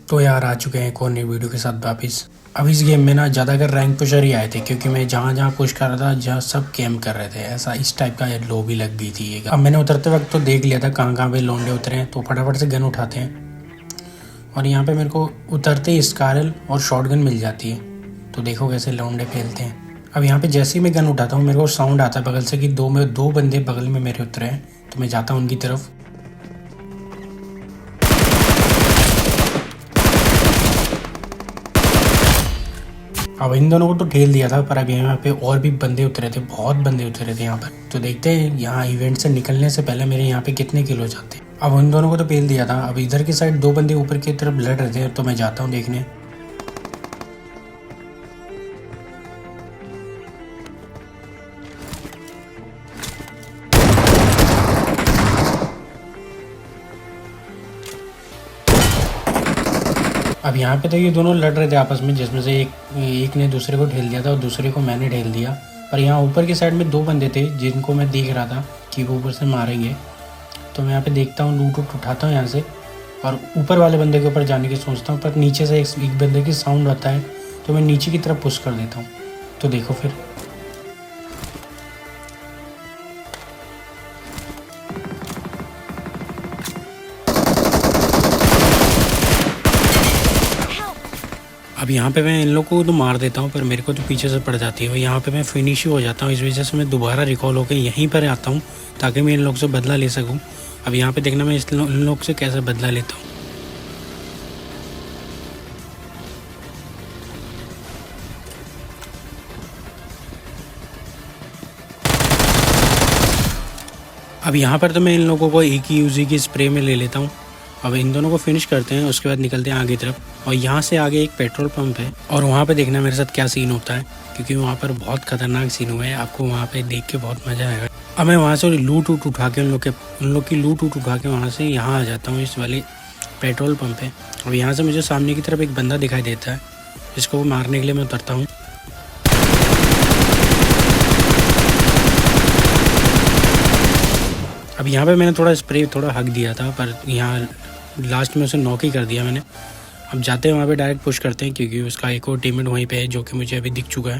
तो यार आ चुके हैं एक और नई वीडियो के साथ वापिस। अब इस गेम में ना ज़्यादातर रैंक पुशर ही आए थे, क्योंकि मैं जहाँ जहाँ पुश कर रहा था जहाँ सब कैम्प कर रहे थे, ऐसा इस टाइप का लॉबी लग गई थी ये। अब मैंने उतरते वक्त तो देख लिया था कहाँ कहाँ पे लौंडे उतरे हैं, तो फटाफट से गन उठाते हैं। और यहाँ पे मेरे को उतरते ही स्कारल और शॉटगन मिल जाती है, तो देखो कैसे लौंडे फैलते हैं। अब यहाँ पे जैसे ही मैं गन उठाता हूँ मेरे को साउंड आता है बगल से कि दो बंदे बगल में मेरे उतरे हैं, तो मैं जाता हूँ उनकी तरफ। अब इन दोनों को तो ठेल दिया था, पर अब यहाँ पे और भी बंदे उतरे थे, बहुत बंदे उतरे थे यहाँ पर। तो देखते हैं यहाँ इवेंट से निकलने से पहले मेरे यहाँ पे कितने किल हो जाते हैं। अब उन दोनों को तो पेल दिया था, अब इधर की साइड दो बंदे ऊपर की तरफ लड़ रहे थे, तो मैं जाता हूँ देखने। अब यहाँ पे तो ये दोनों लड़ रहे थे आपस में, जिसमें से एक ने दूसरे को ढेल दिया था और दूसरे को मैंने ढेल दिया। पर यहाँ ऊपर की साइड में दो बंदे थे जिनको मैं देख रहा था कि वो ऊपर से मारेंगे, तो मैं यहाँ पे देखता हूँ, लूट उठाता हूँ यहाँ से और ऊपर वाले बंदे के ऊपर जाने की सोचता हूँ। पर नीचे से एक बंदे की साउंड आता है, तो मैं नीचे की तरफ पुश कर देता हूँ। तो देखो फिर अब यहाँ पे मैं इन लोगों को तो मार देता हूँ, पर मेरे को तो पीछे से पड़ जाती है और यहाँ पे मैं फिनिश ही हो जाता हूँ। इस वजह से मैं दोबारा रिकॉल होकर यहीं पर आता हूँ ताकि मैं इन लोग से बदला ले सकूँ। अब यहाँ पे देखना मैं इन लोग से कैसे बदला लेता हूँ। अब यहाँ पर तो मैं इन लोगों को एक ही यूजी की स्प्रे में ले लेता हूँ। अब इन दोनों को फिनिश करते हैं, उसके बाद निकलते हैं आगे तरफ। और यहाँ से आगे एक पेट्रोल पंप है और वहाँ पे देखना मेरे साथ क्या सीन होता है, क्योंकि वहाँ पर बहुत खतरनाक सीन हुआ है। आपको वहाँ पे देख के बहुत मजा आएगा। अब मैं वहाँ से लूट उठा के उन लोग की लूट उठा के वहाँ से यहाँ आ जाता हूँ इस वाले पेट्रोल पंप पे। और यहाँ से मुझे सामने की तरफ एक बंदा दिखाई देता है, जिसको मारने के लिए मैं उतरता हूँ। अब यहाँ पे मैंने थोड़ा हक दिया था, पर यहाँ लास्ट में उसे नॉक ही कर दिया मैंने। अब जाते हैं वहाँ पे डायरेक्ट पुश करते हैं, क्योंकि उसका एक और टीममेट वहीं पे है जो कि मुझे अभी दिख चुका है।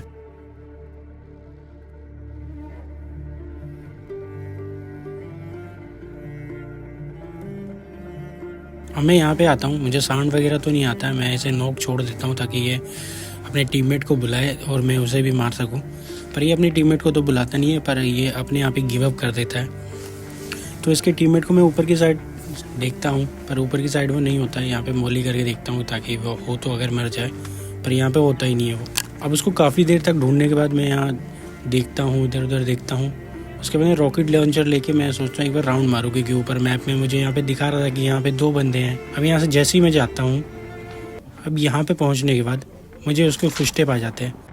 अब मैं यहाँ पे आता हूँ, मुझे साउंड वगैरह तो नहीं आता है, मैं ऐसे नॉक छोड़ देता हूँ ताकि ये अपने टीममेट को बुलाए और मैं उसे भी मार सकूँ। पर ये अपने टीममेट को तो बुलाता नहीं है, पर ये अपने आप ही गिव अप कर देता है। तो इसके टीममेट को मैं ऊपर की साइड देखता हूँ, पर ऊपर की साइड वो नहीं होता है। यहाँ पे मोली करके देखता हूँ ताकि वो हो तो अगर मर जाए, पर यहाँ पे होता ही नहीं है वो। अब उसको काफ़ी देर तक ढूंढने के बाद मैं यहाँ देखता हूँ, इधर उधर देखता हूँ। उसके बाद रॉकेट लॉन्चर लेके मैं सोचता हूँ एक बार राउंड मारूँ, क्योंकि ऊपर मैप में मुझे यहाँ पे दिखा रहा था कि यहाँ पे दो बंदे हैं। अब यहाँ से जैसे ही मैं जाता हूँ, अब यहाँ पे पहुँचने के बाद मुझे उसके फुटस्टेप आ जाते हैं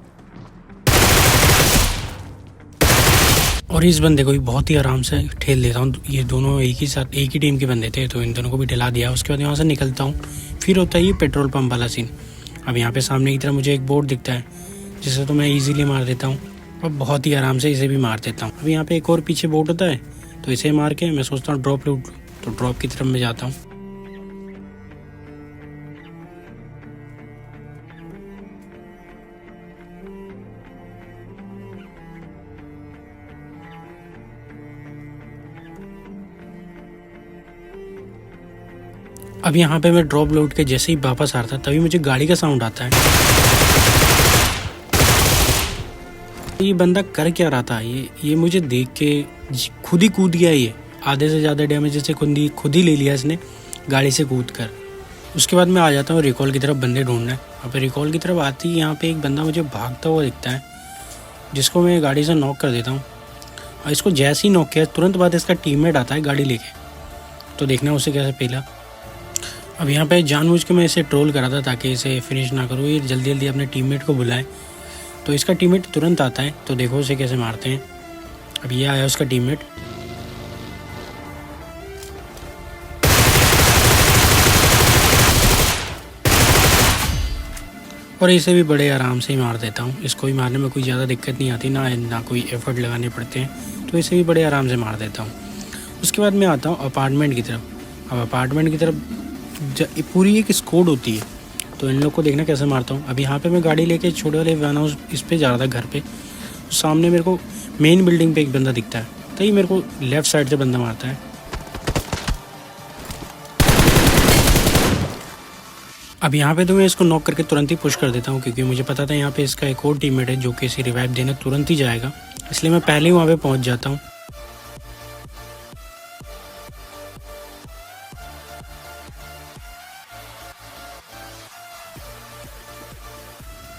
और इस बंदे को भी बहुत ही आराम से ठेल देता हूँ। ये दोनों एक ही टीम के बंदे थे, तो इन दोनों को भी ठेला दिया। उसके बाद यहाँ से निकलता हूँ। फिर होता है ये पेट्रोल पंप वाला सीन। अब यहाँ पे सामने की तरफ मुझे एक बोर्ड दिखता है, जिसे तो मैं इजीली मार देता हूँ और बहुत ही आराम से इसे भी मार देता हूँ। अब यहाँ पे एक और पीछे बोर्ड होता है, तो इसे मार के मैं सोचता हूँ ड्रॉप लूट, तो ड्रॉप की तरफ मैं जाता हूँ। अब यहाँ पे मैं ड्रॉप लौट के जैसे ही वापस आ रहा था, तभी मुझे गाड़ी का साउंड आता है। ये बंदा कर क्या रहा था, ये मुझे देख के खुद ही कूद गया। ये आधे से ज़्यादा डैमेज से खुद ही ले लिया इसने गाड़ी से कूद कर। उसके बाद मैं आ जाता हूँ रिकॉल की तरफ बंदे ढूंढने। अब रिकॉल की तरफ आती ही यहाँ पे एक बंदा मुझे भागता हुआ दिखता है, जिसको मैं गाड़ी से नॉक कर देता हूँ। और इसको जैसे ही नॉक किया तुरंत बाद इसका टीममेट आता है गाड़ी लेके, तो देखना उसे कैसे पेला। अब यहाँ पे जानबूझ के मैं इसे ट्रोल करा था ताकि इसे फिनिश ना करूँ, ये जल्दी जल्दी अपने टीममेट को बुलाए। तो इसका टीममेट तुरंत आता है, तो देखो उसे कैसे मारते हैं। अब ये आया उसका टीममेट, और इसे भी बड़े आराम से ही मार देता हूँ। इसको भी मारने में कोई ज़्यादा दिक्कत नहीं आती, ना कोई एफर्ट लगाने पड़ते हैं, तो इसे भी बड़े आराम से मार देता हूँ। उसके बाद मैं आता हूँ अपार्टमेंट की तरफ। अब अपार्टमेंट की तरफ पूरी एक स्क्वाड होती है। तो इन लोग को देखना कैसे मारता हूँ। अब यहाँ पे मैं गाड़ी लेके छोटे वाले वन हाउस इस पे जा रहा था घर पे। सामने मेरे को मेन बिल्डिंग पे एक बंदा दिखता है, तभी मेरे को लेफ़्ट साइड से बंदा मारता है। अब यहाँ पे तो मैं इसको नॉक करके तुरंत ही पुश कर देता हूँ, क्योंकि मुझे पता था यहाँ पे इसका एक और टीममेट है जो कि इसे रिवाइव देने तुरंत ही जाएगा, इसलिए मैं पहले ही वहाँ पे पहुँच जाता हूँ।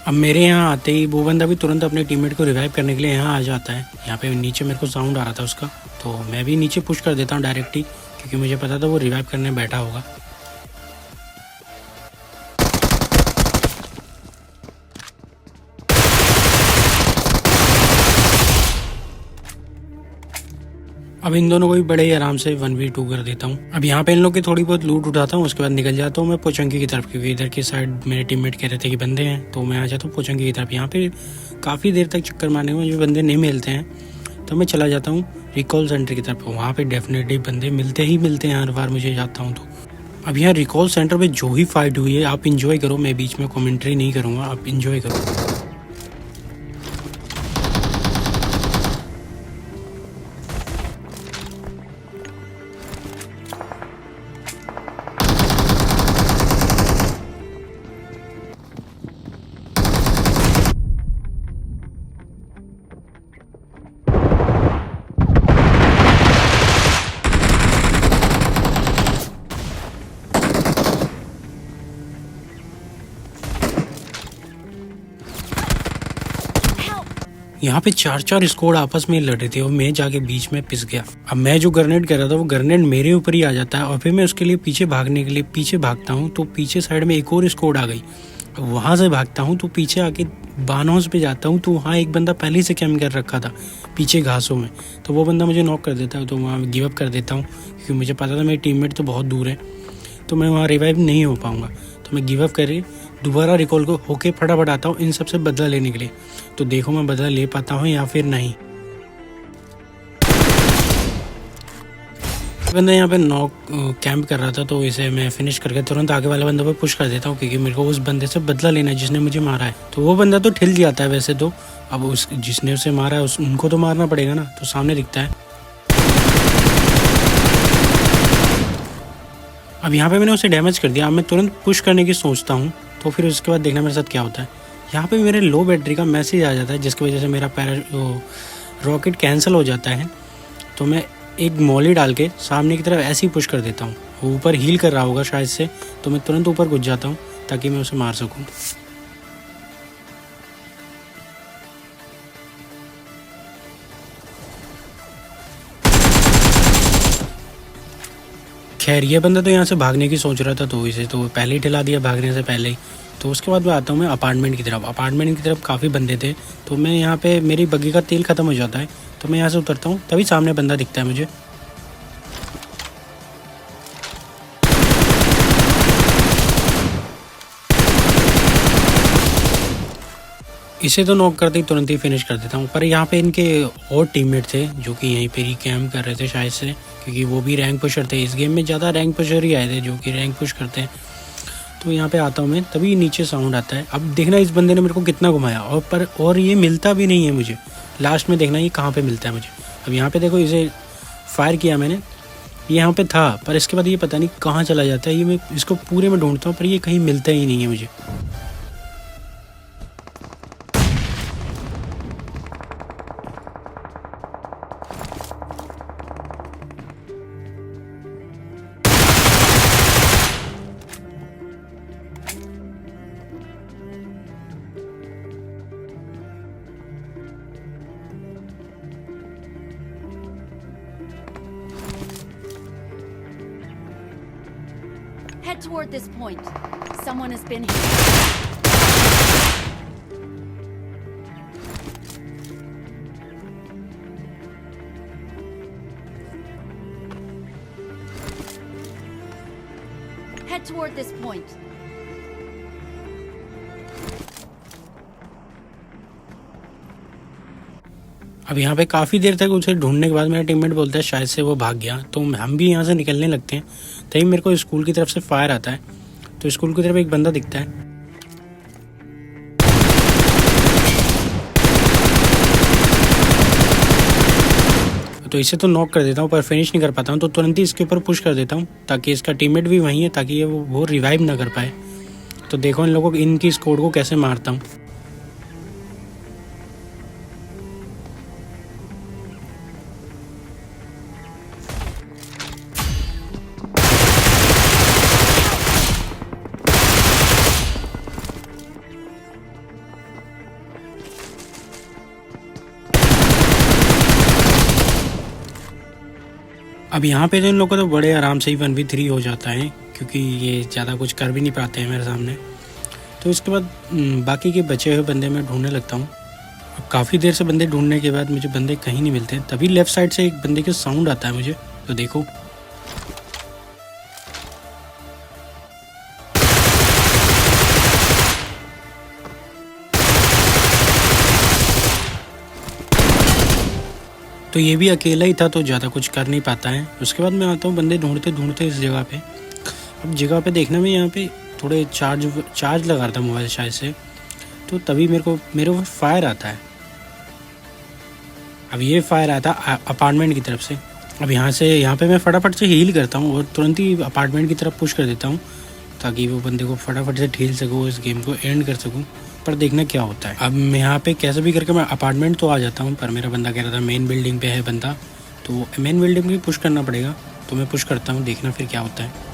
अब मेरे यहाँ आते ही वो बंदा भी तुरंत अपने टीममेट को रिवाइव करने के लिए यहाँ आ जाता है। यहाँ पे नीचे मेरे को साउंड आ रहा था उसका, तो मैं भी नीचे पुश कर देता हूँ डायरेक्ट ही, क्योंकि मुझे पता था वो रिवाइव करने बैठा होगा। अब इन दोनों को भी बड़े ही आराम से 1v2 कर देता हूँ। अब यहाँ पे इन लोग की थोड़ी बहुत लूट उठाता हूँ, उसके बाद निकल जाता हूँ मैं पोचंकी की तरफ, क्योंकि इधर की साइड मेरे टीममेट कह रहे थे कि बंदे हैं, तो मैं आ जाता हूँ पोचंकी की तरफ। यहाँ पे काफ़ी देर तक चक्कर मारने में मुझे बंदे नहीं मिलते हैं, तो मैं चला जाता हूँ रिकॉल सेंटर की तरफ। वहाँ पे डेफिनेटली बंदे मिलते हैं हर बार मुझे जाता हूँ तो। अब यहाँ रिकॉल सेंटर पे जो ही फाइट हुई है आप इंजॉय करो, मैं बीच में कमेंट्री नहीं करूँगा, आप इंजॉय करो। यहाँ पे 4 स्क्वाड आपस में लड़ रहे थे और मैं जाके बीच में पिस गया। अब मैं जो ग्रेनेड कर रहा था वो ग्रेनेड मेरे ऊपर ही आ जाता है, और फिर मैं उसके लिए पीछे भागने के लिए पीछे भागता हूँ, तो पीछे साइड में एक और स्क्वाड आ गई। वहां से भागता हूँ तो पीछे आके बान हाउस पे जाता हूँ, तो वहाँ एक बंदा पहले से कैम्प कर रखा था पीछे घासों में, तो वो बंदा मुझे नॉक कर देता है। तो वहाँ गिव अप कर देता हूँ, क्योंकि मुझे पता था मेरे टीममेट तो बहुत दूर है, तो मैं वहाँ रिवाइव नहीं हो पाऊँगा। तो मैं गिव अप करे दोबारा रिकॉल को होके फटाफट आता हूँ इन सबसे बदला लेने के लिए। तो देखो मैं बदला ले पाता हूँ या फिर नहीं। बंदा यहाँ पे नॉक कैंप कर रहा था, तो इसे मैं फिनिश करके तुरंत आगे वाला बंदा पे पुश कर देता हूँ, क्योंकि मेरे को उस बंदे से बदला लेना है जिसने मुझे मारा है। तो वो बंदा तो ठिल जाता है वैसे तो, अब उस जिसने उसे मारा है उनको तो मारना पड़ेगा ना, तो सामने दिखता है। अब यहाँ पे मैंने उसे डैमेज कर दिया। अब मैं तुरंत पुश करने की सोचता हूँ, तो फिर उसके बाद देखना मेरे साथ क्या होता है। यहाँ पे मेरे लो बैटरी का मैसेज आ जाता है, जिसकी वजह से मेरा रॉकेट कैंसिल हो जाता है। तो मैं एक मॉली डाल के सामने की तरफ ऐसे ही पुश कर देता हूँ। वो ऊपर हील कर रहा होगा शायद से, तो मैं तुरंत ऊपर घुस जाता हूँ ताकि मैं उसे मार सकूँ। खैर ये बंदा तो यहाँ से भागने की सोच रहा था, तो इसे तो पहले ही ठिला दिया भागने से पहले ही। तो उसके बाद मैं आता हूँ मैं अपार्टमेंट की तरफ। अपार्टमेंट की तरफ काफ़ी बंदे थे, तो मैं यहाँ पे मेरी बग्गी का तेल ख़त्म हो जाता है, तो मैं यहाँ से उतरता हूँ, तभी सामने बंदा दिखता है मुझे। इसे तो नॉक करते ही तुरंत ही फिनिश कर देता हूँ। पर यहाँ पे इनके और टीममेट थे जो कि यहीं पे ही कैम्प कर रहे थे शायद से, क्योंकि वो भी रैंक पुशर थे। इस गेम में ज़्यादा रैंक पुशर ही आए थे जो कि रैंक पुश करते हैं। तो यहाँ पे आता हूँ मैं, तभी नीचे साउंड आता है। अब देखना इस बंदे ने मेरे को कितना घुमाया, और ये मिलता भी नहीं है मुझे। लास्ट में देखना ये कहाँ पे मिलता है मुझे। अब यहाँ पे देखो इसे फायर किया मैंने, ये यहाँ पे था, पर इसके बाद ये पता नहीं कहाँ चला जाता है। ये मैं इसको पूरे में ढूंढता हूँ, पर ये कहीं मिलता ही नहीं है मुझे। Head toward this point. Someone has been here. Head toward this point. अब यहाँ पे काफ़ी देर तक उसे ढूंढने के बाद मेरा टीममेट बोलता है शायद से वो भाग गया, तो हम भी यहाँ से निकलने लगते हैं। तभी मेरे को स्कूल की तरफ से फायर आता है, तो स्कूल की तरफ एक बंदा दिखता है। तो इसे तो नॉक कर देता हूँ पर फिनिश नहीं कर पाता हूँ, तो तुरंत ही इसके ऊपर पुश कर देता हूँ ताकि इसका टीममेट भी वहीं है, ताकि ये वो रिवाइव ना कर पाए। तो देखो इन लोगों को, इनकी स्क्वाड को कैसे मारता हूँ। अब यहाँ पे तो इन लोगों को तो बड़े आराम से ही 1v3 हो जाता है, क्योंकि ये ज़्यादा कुछ कर भी नहीं पाते हैं मेरे सामने। तो इसके बाद बाकी के बचे हुए बंदे मैं ढूंढने लगता हूँ। अब काफ़ी देर से बंदे ढूंढने के बाद मुझे बंदे कहीं नहीं मिलते, तभी लेफ़्ट साइड से एक बंदे का साउंड आता है मुझे। तो देखो तो ये भी अकेला ही था, तो ज़्यादा कुछ कर नहीं पाता है। उसके बाद मैं आता हूँ बंदे ढूंढते ढूंढते इस जगह पे। अब जगह पे देखने में यहाँ पे थोड़े चार्ज लगा रहा था मोबाइल शायद से, तो तभी मेरे को फायर आता है। अब ये फायर आया था अपार्टमेंट की तरफ से। अब यहाँ पे मैं फटाफट से हील करता हूँ और तुरंत ही अपार्टमेंट की तरफ पुश कर देता हूँ, ताकि वो बंदे को फटाफट से खेल सकूँ, इस गेम को एंड कर सकूँ। पर देखना क्या होता है। अब मैं यहाँ पे कैसे भी करके मैं अपार्टमेंट तो आ जाता हूँ, पर मेरा बंदा कह रहा था मेन बिल्डिंग पे है बंदा, तो मेन बिल्डिंग में पुश करना पड़ेगा। तो मैं पुश करता हूँ, देखना फिर क्या होता है।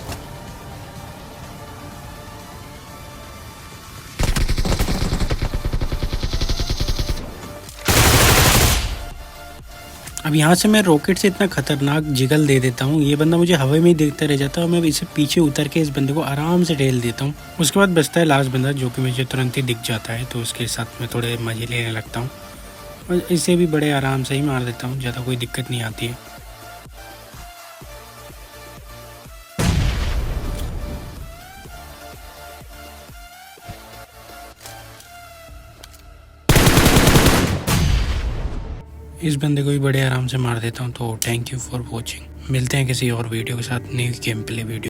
अब यहाँ से मैं रॉकेट से इतना खतरनाक जिगल दे देता हूँ, ये बंदा मुझे हवा में ही देखता रह जाता है और मैं इसे पीछे उतर के इस बंदे को आराम से ढेल देता हूँ। उसके बाद बचता है लास्ट बंदा, जो कि मुझे तुरंत ही दिख जाता है, तो उसके साथ मैं थोड़े मज़े लेने लगता हूँ और इसे भी बड़े आराम से ही मार देता हूँ, ज़्यादा कोई दिक्कत नहीं आती है। इस बंदे को भी बड़े आराम से मार देता हूँ। तो थैंक यू फॉर वॉचिंग। मिलते हैं किसी और वीडियो के साथ, न्यू गेम प्ले वीडियो।